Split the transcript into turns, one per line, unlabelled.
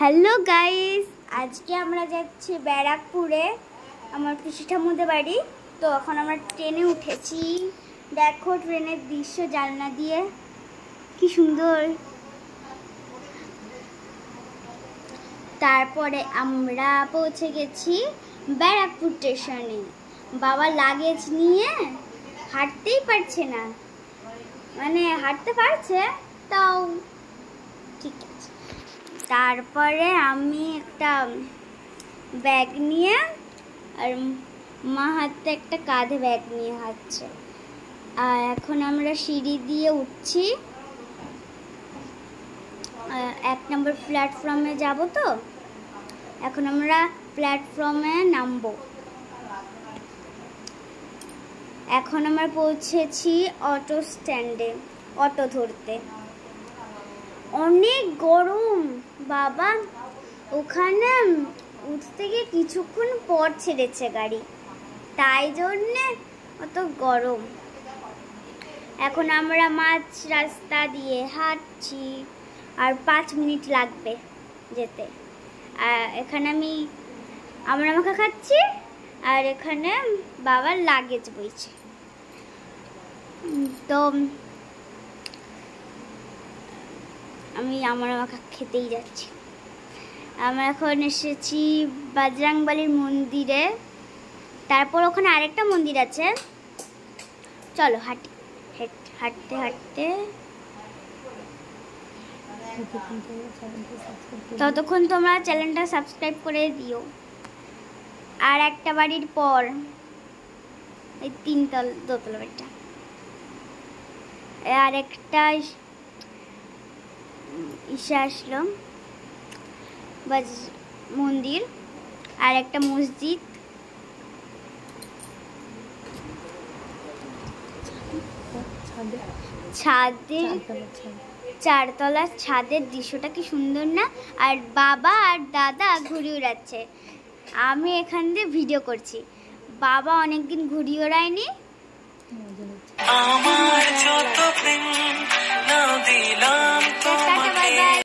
Hello guys, আজকে আমরা যাচ্ছি ব্যারাকপুরে আমার পিসি ঠাম্মুদের বাড়ি। তো এখন আমরা ট্রেনে উঠেছি। দেখো ট্রেনের দৃশ্য জানলা দিয়ে কি সুন্দর। তারপরে আমরা পৌঁছে গেছি ব্যারাকপুর স্টেশনে। বাবা লাগেজ নিয়ে হাঁটতেই পারছে না, মানে হাঁটতে পারছে তাও ঠিক আছে। তারপরে আমি একটা ব্যাগ নিয়ে আর মা হাতে একটা কাঁধে ব্যাগ নিয়ে হাঁটছে। আর এখন আমরা সিঁড়ি দিয়ে উঠছি, 1 নম্বর প্ল্যাটফর্মে যাব। তো এখন আমরা প্ল্যাটফর্মে নামবো। এখন আমরা পৌঁছেছি অটো স্ট্যান্ডে, অটো ধরতে। অনেক গরম বাবা, ওখানে উঠতে গিয়ে কিছুক্ষণ পর ছেড়েছে গাড়ি, তাই জন্যে অত গরম। এখন আমরা মাঝ রাস্তা দিয়ে হাঁটছি, আর 5 মিনিট লাগবে যেতে। আর এখানে আমরা মাখা খাচ্ছি, আর এখানে বাবার লাগেজ বইছে। তো আমি আমার মাখা খেতেই যাচ্ছি। আমরা এখন এসেছি বজরংবলীর মন্দিরে। তারপর ওখানে আরেকটা মন্দির আছে, চলো হাঁটি। হাঁটতে হাঁটতে ততক্ষণ তোমরা চ্যানেলটা সাবস্ক্রাইব করে দিও। আর একটা বাড়ির পর এই 3 দোতলা বাড়িটা, আর একটা ইসে আসলো মন্দির, আর একটা মসজিদ। ছাদের 4তলার ছাদের দৃশ্যটা কি সুন্দর না? আর বাবা আর দাদা ঘুড়ি উড়াচ্ছে, আমি এখান দিয়ে ভিডিও করছি। বাবা অনেকদিন ঘুড়ি ওড়ায়নি।